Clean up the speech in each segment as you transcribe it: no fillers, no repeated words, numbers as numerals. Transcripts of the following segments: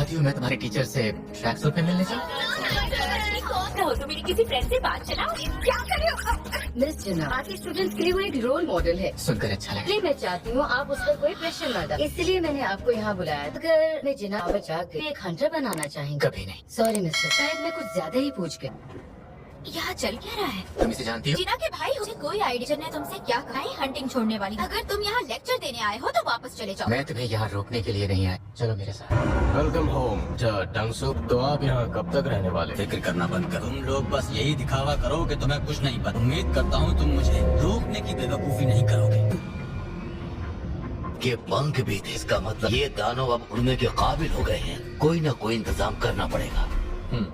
चाहती हूँ मैं तुम्हारे टीचर से ट्रैक सूट में मिलने जाऊँ? तो मेरी किसी फ्रेंड से बात चलाओ। क्या कर रहे हो? मिस जना आपके स्टूडेंट्स के लिए वो एक रोल मॉडल है, सुनकर अच्छा लगा। इसलिए मैं चाहती हूँ आप उस पर कोई प्रेशर न डालें। इसलिए मैंने आपको यहाँ बुलाया। अगर मैं जना बचा के एक हंटर बनाना चाहेंगे। कभी नहीं। सॉरी मिस्टर, शायद मैं कुछ ज्यादा ही पूछ गई। यहाँ चल क्या रहा है? तुम इसे जानती हो? जीना के भाई मुझे कोई आइडिया ने तुमसे क्या कहा है हंटिंग छोड़ने वाली। अगर तुम यहाँ लेक्चर देने आए हो तो वापस चले जाओ। मैं तुम्हें यहाँ रोकने के लिए नहीं आया, चलो मेरे साथ। Welcome home Dungsuk. तो आप यहाँ कब तक रहने वाले? फिक्र करना बंद करो। तुम लोग बस यही दिखावा करो कि तुम्हें कुछ नहीं पता। उम्मीद करता हूँ तुम मुझे रोकने की बेवकूफी नहीं करोगे। के पंख भी थे, इसका मतलब ये दानव अब उड़ने के काबिल हो गए हैं। कोई न कोई इंतजाम करना पड़ेगा।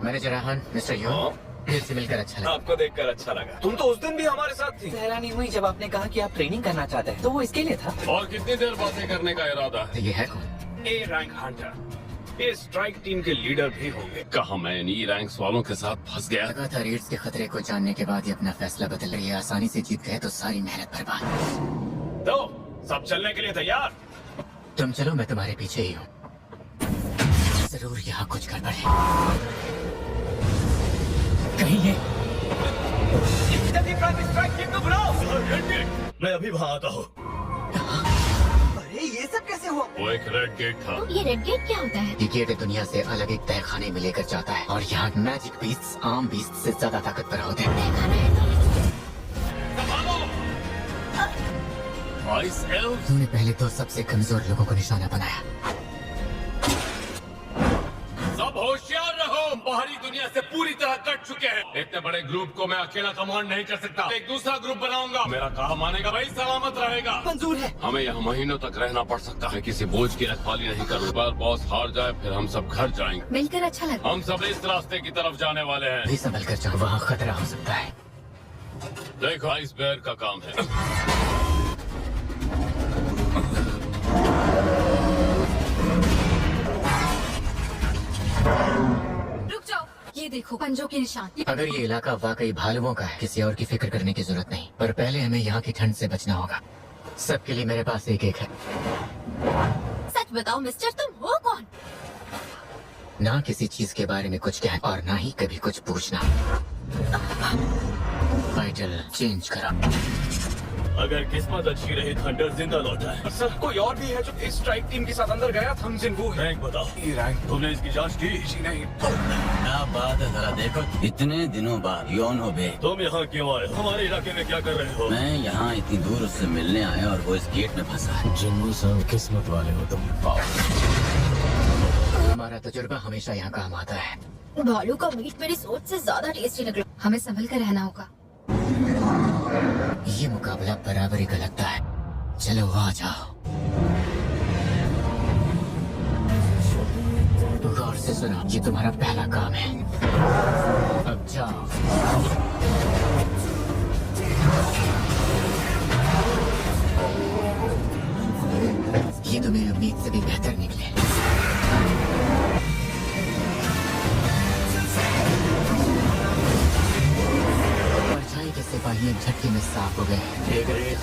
मैनेजर राहन, मिस्टर यू, फिर से मिलकर अच्छा लगा। आपको देखकर अच्छा लगा। तुम तो उस दिन भी हमारे साथ थी। हैरानी हुई जब आपने कहा कि आप ट्रेनिंग करना चाहते हैं, तो वो इसके लिए था। और कितनी देर बातें करने का इरादा तो ये है कौन? A rank Hunter. ये स्ट्राइक टीम के लीडर भी होंगे। कहा मैं ई रैंक्स वालों के साथ फंस गया। लगा था रेड्स के खतरे को जानने के बाद ये अपना फैसला बदल रही है। आसानी से जीत गए तो सारी मेहनत बर्बाद। तो सब चलने के लिए तैयार? तुम चलो, मैं तुम्हारे पीछे ही हूँ। जरूर यहाँ कुछ गड़बड़ है। कहीं ये मैं अभी वहाँ आता हूँ। अरे ये सब कैसे हुआ? वो एक रेड गेट था। ये रेड गेट क्या होता है? ये गेट दुनिया से अलग एक तहखाने में लेकर जाता है और यहाँ मैजिक बीस्ट्स आम बीस्ट से ज्यादा ताकतवर होते हैं। Ice elves. तुमने पहले तो सबसे कमजोर लोगों को निशाना बनाया। सब होशियार रहो। बाहरी दुनिया से पूरी तरह कट चुके हैं। इतने बड़े ग्रुप को मैं अकेला कमांड नहीं कर सकता। एक दूसरा ग्रुप बनाऊंगा। मेरा कहा मानेगा भाई, सलामत रहेगा। मंजूर है। हमें यहाँ महीनों तक रहना पड़ सकता है। किसी बोझ की रखवाली नहीं करूँ। एक बार बॉस हार जाए फिर हम सब घर जाएंगे। मिलकर अच्छा लगा। हम सब इस रास्ते की तरफ जाने वाले हैं। भी संभल कर जाओ, वहाँ खतरा हो सकता है। देखो आइस बेयर का काम है। रुक जाओ, ये देखो पंजों के निशान। अगर ये इलाका वाकई भालुओं का है, किसी और की फिक्र करने की जरूरत नहीं। पर पहले हमें यहाँ की ठंड से बचना होगा। सबके लिए मेरे पास एक एक है। सच बताओ मिस्टर, तुम हो कौन? ना किसी चीज के बारे में कुछ कहना और ना ही कभी कुछ पूछना। टाइटल चेंज करा। अगर किस्मत अच्छी रही तो हंटर जिंदा लौटा है। सर कोई और भी है जो इस स्ट्राइक टीम के साथ अंदर गया था? हमजिन वो है। रैंक बताओ। ये रैंक तुमने इसकी जांच की? जी नहीं। क्या बात है, जरा देखो। इतने दिनों बाद यौन हो बे। तुम यहाँ क्यों आए? हमारे इलाके में क्या कर रहे हो? मैं यहाँ इतनी दूर उससे मिलने आया और वो इस गेट में फंसा है। जिन्नू सब किस्मत वाले हो तुम। हमारा तजुर्बा हमेशा यहाँ काम आता है। भालू का मीट मेरी सोच से ज्यादा टेस्टी लग रहा है। हमें संभल कर रहना होगा। ये मुकाबला बराबरी का लगता है। चलो आ जाओ। गौर से सुनो, ये तुम्हारा पहला काम है। अब जाओ। ये तुम्हें उम्मीद से भी बेहतर निकले। परछाई के सिपाही झटके में साफ हो गए। एक रेत।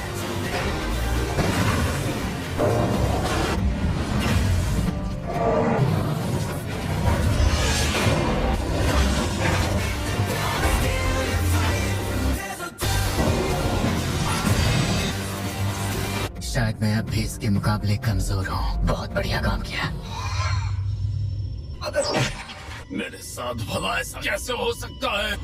शायद मैं अब भी इसके मुकाबले कमजोर हूँ। बहुत बढ़िया काम किया। मेरे साथ भला ऐसा कैसे हो सकता है?